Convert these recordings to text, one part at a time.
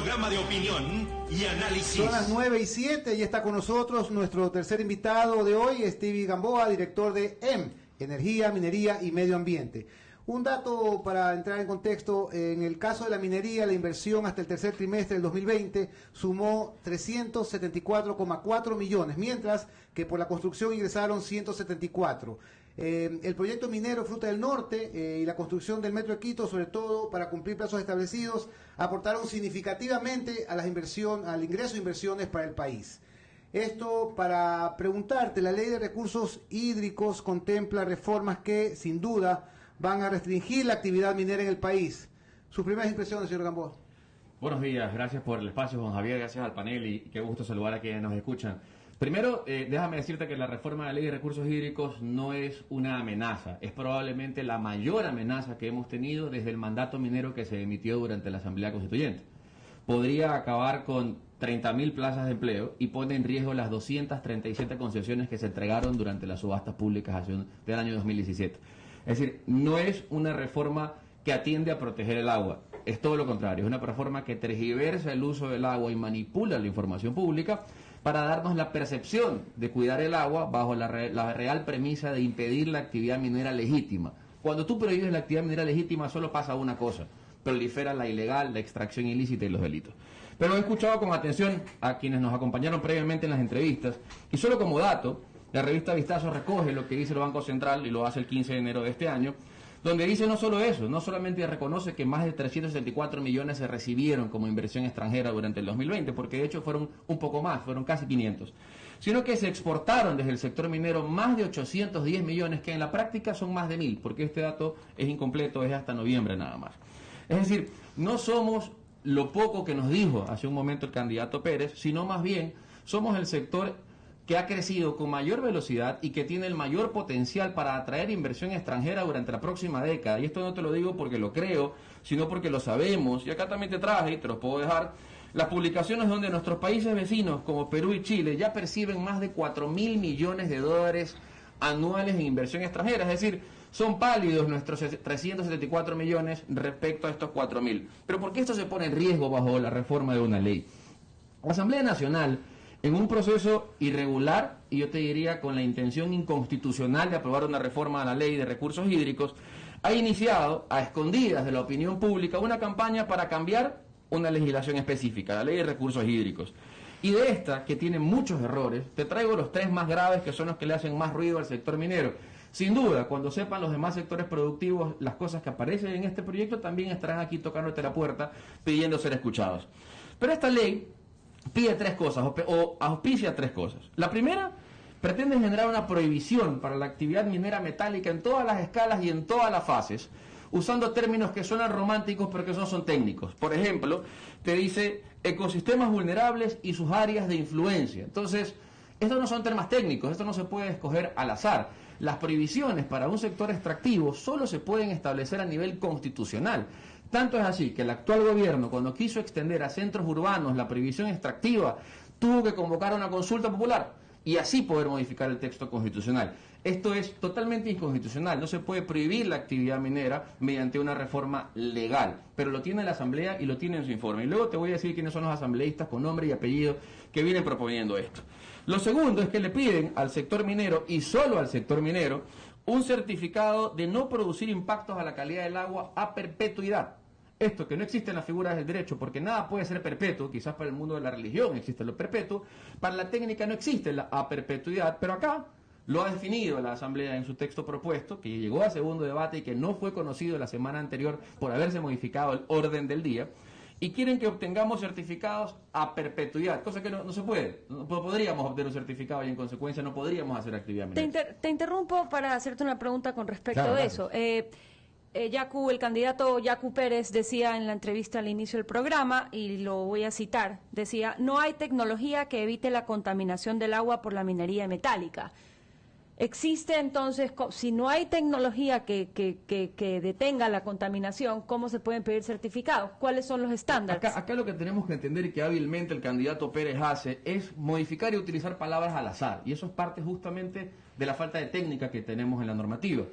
programa de opinión y análisis. Son las 9:07 y está con nosotros nuestro tercer invitado de hoy, Stevie Gamboa, director de Energía, Minería y Medio Ambiente. Un dato para entrar en contexto: en el caso de la minería, la inversión hasta el tercer trimestre del 2020 sumó 374,4 millones, mientras que por la construcción ingresaron 174. El proyecto minero Fruta del Norte y la construcción del Metro de Quito, sobre todo para cumplir plazos establecidos, aportaron significativamente a al ingreso de inversiones para el país. Esto para preguntarte: la Ley de Recursos Hídricos contempla reformas que, sin duda, van a restringir la actividad minera en el país. Sus primeras impresiones, señor Gamboa. Buenos días, gracias por el espacio, Juan Javier, gracias al panel y qué gusto saludar a quienes nos escuchan. Primero, déjame decirte que la reforma de la Ley de Recursos Hídricos no es una amenaza, es probablemente la mayor amenaza que hemos tenido desde el mandato minero que se emitió durante la Asamblea Constituyente. Podría acabar con 30.000 plazas de empleo y pone en riesgo las 237 concesiones que se entregaron durante las subastas públicas del año 2017. Es decir, no es una reforma que atiende a proteger el agua, es todo lo contrario, es una reforma que tergiversa el uso del agua y manipula la información pública para darnos la percepción de cuidar el agua bajo la real premisa de impedir la actividad minera legítima. Cuando tú prohíbes la actividad minera legítima solo pasa una cosa: prolifera la ilegal, la extracción ilícita y los delitos. Pero he escuchado con atención a quienes nos acompañaron previamente en las entrevistas y solo como dato, la revista Vistazo recoge lo que dice el Banco Central y lo hace el 15 de enero de este año, donde dice no solo eso, no solamente reconoce que más de 374 millones se recibieron como inversión extranjera durante el 2020, porque de hecho fueron un poco más, fueron casi 500, sino que se exportaron desde el sector minero más de 810 millones, que en la práctica son más de 1.000, porque este dato es incompleto, es hasta noviembre nada más. Es decir, no somos lo poco que nos dijo hace un momento el candidato Pérez, sino más bien somos el sector que ha crecido con mayor velocidad y que tiene el mayor potencial para atraer inversión extranjera durante la próxima década. Y esto no te lo digo porque lo creo, sino porque lo sabemos. Y acá también te traje, y te los puedo dejar, las publicaciones donde nuestros países vecinos, como Perú y Chile, ya perciben más de 4.000 millones de dólares anuales en inversión extranjera. Es decir, son pálidos nuestros 374 millones respecto a estos 4.000. Pero ¿por qué esto se pone en riesgo bajo la reforma de una ley? La Asamblea Nacional, en un proceso irregular, y yo te diría con la intención inconstitucional de aprobar una reforma a la Ley de Recursos Hídricos, ha iniciado, a escondidas de la opinión pública, una campaña para cambiar una legislación específica, la Ley de Recursos Hídricos. Y de esta, que tiene muchos errores, te traigo los 3 más graves, que son los que le hacen más ruido al sector minero. Sin duda, cuando sepan los demás sectores productivos las cosas que aparecen en este proyecto, también estarán aquí tocándote la puerta pidiendo ser escuchados. Pero esta ley pide 3 cosas, o auspicia 3 cosas. La primera, pretende generar una prohibición para la actividad minera metálica en todas las escalas y en todas las fases, usando términos que suenan románticos pero que no son técnicos. Por ejemplo, te dice ecosistemas vulnerables y sus áreas de influencia. Entonces, estos no son temas técnicos, esto no se puede escoger al azar. Las prohibiciones para un sector extractivo solo se pueden establecer a nivel constitucional. Tanto es así que el actual gobierno, cuando quiso extender a centros urbanos la prohibición extractiva, tuvo que convocar una consulta popular y así poder modificar el texto constitucional. Esto es totalmente inconstitucional, no se puede prohibir la actividad minera mediante una reforma legal, pero lo tiene la Asamblea y lo tiene en su informe. Y luego te voy a decir quiénes son los asambleístas con nombre y apellido que vienen proponiendo esto. Lo segundo es que le piden al sector minero, y solo al sector minero, un certificado de no producir impactos a la calidad del agua a perpetuidad. Esto que no existe en las figuras del derecho, porque nada puede ser perpetuo, quizás para el mundo de la religión existe lo perpetuo, para la técnica no existe la a perpetuidad, pero acá lo ha definido la Asamblea en su texto propuesto, que llegó a segundo debate y que no fue conocido la semana anterior por haberse modificado el orden del día, y quieren que obtengamos certificados a perpetuidad, cosa que no se puede. No podríamos obtener un certificado y en consecuencia no podríamos hacer actividad minera. Te interrumpo para hacerte una pregunta con respecto Claro, a eso. El candidato Yacu Pérez decía en la entrevista al inicio del programa, y lo voy a citar, decía: no hay tecnología que evite la contaminación del agua por la minería metálica. Existe entonces, si no hay tecnología que detenga la contaminación, ¿cómo se pueden pedir certificados? ¿Cuáles son los estándares? Acá lo que tenemos que entender y que hábilmente el candidato Pérez hace es modificar y utilizar palabras al azar, y eso es parte justamente de la falta de técnica que tenemos en la normativa.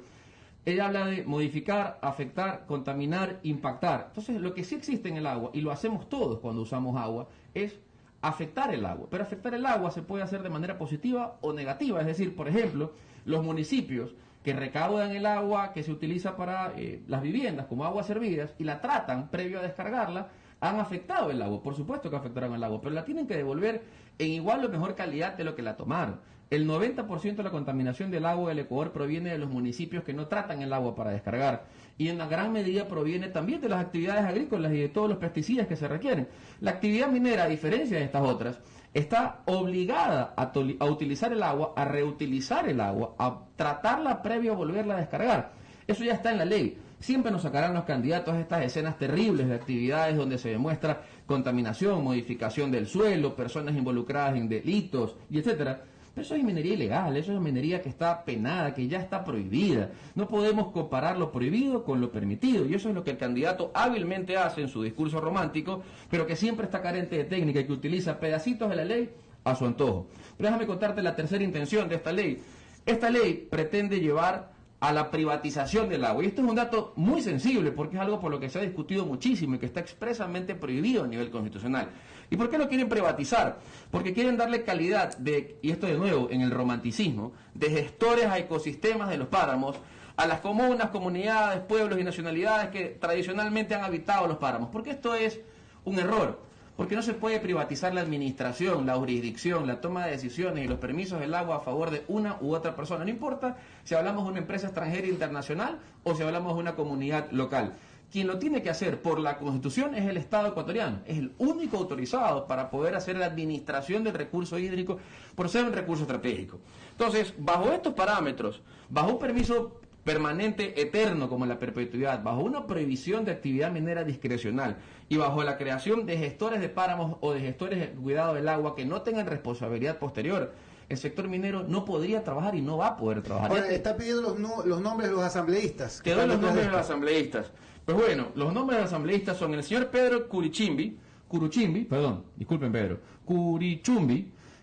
Ella habla de modificar, afectar, contaminar, impactar. Entonces, lo que sí existe en el agua, y lo hacemos todos cuando usamos agua, es afectar el agua. Pero afectar el agua se puede hacer de manera positiva o negativa. Es decir, por ejemplo, los municipios que recaudan el agua que se utiliza para las viviendas como aguas servidas y la tratan previo a descargarla, han afectado el agua. Por supuesto que afectaron el agua, pero la tienen que devolver en igual o mejor calidad de lo que la tomaron. El 90% de la contaminación del agua del Ecuador proviene de los municipios que no tratan el agua para descargar. Y en una gran medida proviene también de las actividades agrícolas y de todos los pesticidas que se requieren. La actividad minera, a diferencia de estas otras, está obligada a utilizar el agua, a reutilizar el agua, a tratarla previo a volverla a descargar. Eso ya está en la ley. Siempre nos sacarán los candidatos a estas escenas terribles de actividades donde se demuestra contaminación, modificación del suelo, personas involucradas en delitos, y etcétera. Pero eso es minería ilegal, eso es minería que está penada, que ya está prohibida. No podemos comparar lo prohibido con lo permitido, y eso es lo que el candidato hábilmente hace en su discurso romántico, pero que siempre está carente de técnica y que utiliza pedacitos de la ley a su antojo. Pero déjame contarte la tercera intención de esta ley. Esta ley pretende llevar a la privatización del agua. Y esto es un dato muy sensible porque es algo por lo que se ha discutido muchísimo y que está expresamente prohibido a nivel constitucional. ¿Y por qué lo quieren privatizar? Porque quieren darle calidad de, y esto de nuevo en el romanticismo, de gestores a ecosistemas de los páramos, a las comunas, comunidades, pueblos y nacionalidades que tradicionalmente han habitado los páramos. Porque esto es un error. Porque no se puede privatizar la administración, la jurisdicción, la toma de decisiones y los permisos del agua a favor de una u otra persona. No importa si hablamos de una empresa extranjera internacional o si hablamos de una comunidad local. Quien lo tiene que hacer por la Constitución es el Estado ecuatoriano. Es el único autorizado para poder hacer la administración del recurso hídrico por ser un recurso estratégico. Entonces, bajo estos parámetros, bajo un permiso permanente, eterno como la perpetuidad, bajo una prohibición de actividad minera discrecional y bajo la creación de gestores de páramos o de gestores de cuidado del agua que no tengan responsabilidad posterior, el sector minero no podría trabajar y no va a poder trabajar. Ahora, está pidiendo los nombres de los asambleístas. Te doy los nombres de los asambleístas. Pues bueno, los nombres de los asambleístas son el señor Pedro Curichumbi,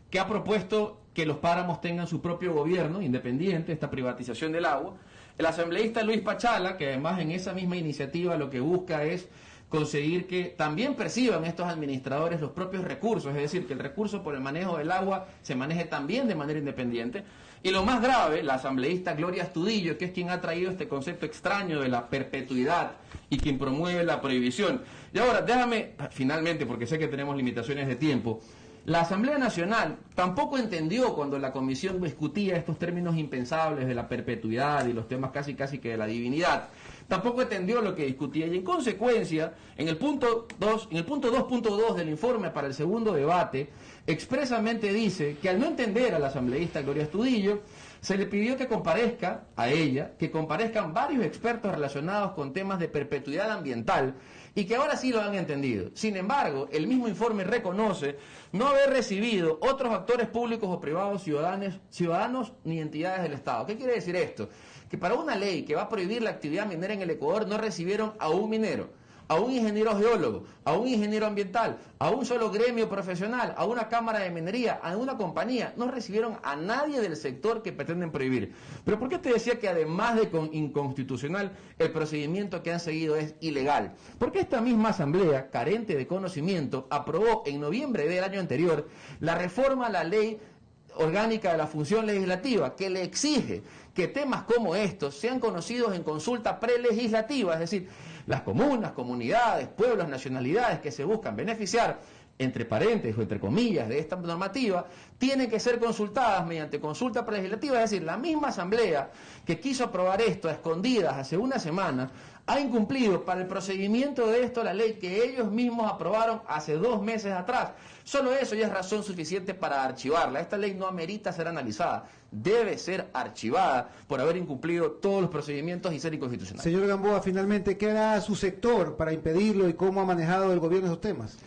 que ha propuesto que los páramos tengan su propio gobierno independiente, esta privatización del agua. El asambleísta Luis Pachala, que además en esa misma iniciativa lo que busca es conseguir que también perciban estos administradores los propios recursos, es decir, que el recurso por el manejo del agua se maneje también de manera independiente. Y lo más grave, la asambleísta Gloria Astudillo, que es quien ha traído este concepto extraño de la perpetuidad y quien promueve la prohibición. Y ahora, déjame, finalmente, porque sé que tenemos limitaciones de tiempo, la Asamblea Nacional tampoco entendió cuando la Comisión discutía estos términos impensables de la perpetuidad y los temas casi que de la divinidad. Tampoco entendió lo que discutía y en consecuencia, en el punto 2.2 del informe para el segundo debate, expresamente dice que al no entender a la asambleísta Gloria Astudillo, se le pidió que comparezca a ella, que comparezcan varios expertos relacionados con temas de perpetuidad ambiental y que ahora sí lo han entendido. Sin embargo, el mismo informe reconoce no haber recibido otros actores públicos o privados, ciudadanos ni entidades del Estado. ¿Qué quiere decir esto? Que para una ley que va a prohibir la actividad minera en el Ecuador no recibieron a un minero, a un ingeniero geólogo, a un ingeniero ambiental, a un solo gremio profesional, a una cámara de minería, a una compañía. No recibieron a nadie del sector que pretenden prohibir. Pero ¿por qué te decía que además de inconstitucional, el procedimiento que han seguido es ilegal? Porque esta misma asamblea, carente de conocimiento, aprobó en noviembre del año anterior la reforma a la ley orgánica de la función legislativa, que le exige que temas como estos sean conocidos en consulta prelegislativa, es decir, las comunas, comunidades, pueblos, nacionalidades que se buscan beneficiar, entre paréntesis o entre comillas, de esta normativa, tienen que ser consultadas mediante consulta prelegislativa, es decir, la misma asamblea que quiso aprobar esto a escondidas hace una semana, ha incumplido para el procedimiento de esto la ley que ellos mismos aprobaron hace 2 meses atrás. Solo eso ya es razón suficiente para archivarla. Esta ley no amerita ser analizada, debe ser archivada por haber incumplido todos los procedimientos y ser inconstitucional. Señor Gamboa, finalmente, ¿qué hará su sector para impedirlo y cómo ha manejado el gobierno esos temas?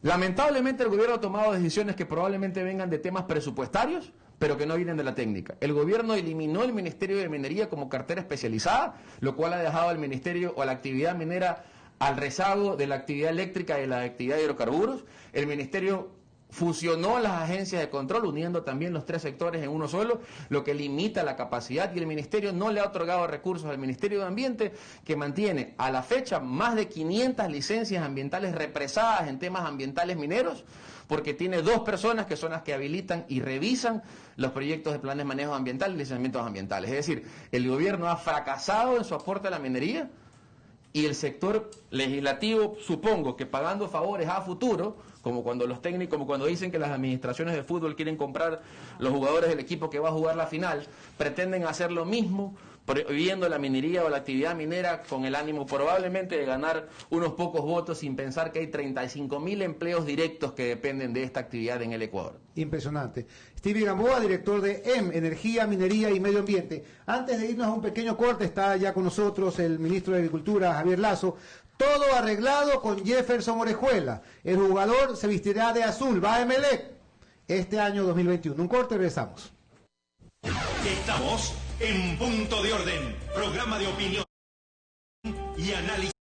Lamentablemente el gobierno ha tomado decisiones que probablemente vengan de temas presupuestarios, pero que no vienen de la técnica. El gobierno eliminó el Ministerio de Minería como cartera especializada, lo cual ha dejado al ministerio o a la actividad minera al rezago de la actividad eléctrica y de la actividad de hidrocarburos. El ministerio fusionó las agencias de control, uniendo también los 3 sectores en uno solo, lo que limita la capacidad, y el Ministerio no le ha otorgado recursos al Ministerio de Ambiente, que mantiene a la fecha más de 500 licencias ambientales represadas en temas ambientales mineros, porque tiene 2 personas que son las que habilitan y revisan los proyectos de planes de manejo ambiental y licenciamientos ambientales. Es decir, el gobierno ha fracasado en su aporte a la minería, y el sector legislativo, supongo que pagando favores a futuro, como cuando los técnicos, como cuando dicen que las administraciones de fútbol quieren comprar los jugadores del equipo que va a jugar la final, pretenden hacer lo mismo, prohibiendo la minería o la actividad minera con el ánimo probablemente de ganar unos pocos votos, sin pensar que hay 35.000 empleos directos que dependen de esta actividad en el Ecuador. Impresionante. Stevie Gamboa, director de Energía, Minería y Medio Ambiente. Antes de irnos a un pequeño corte, está ya con nosotros el ministro de Agricultura, Javier Lazo. Todo arreglado con Jefferson Orejuela. El jugador se vestirá de azul, va a Emelec este año 2021. Un corte, regresamos. Estamos en Punto de Orden, programa de opinión y análisis.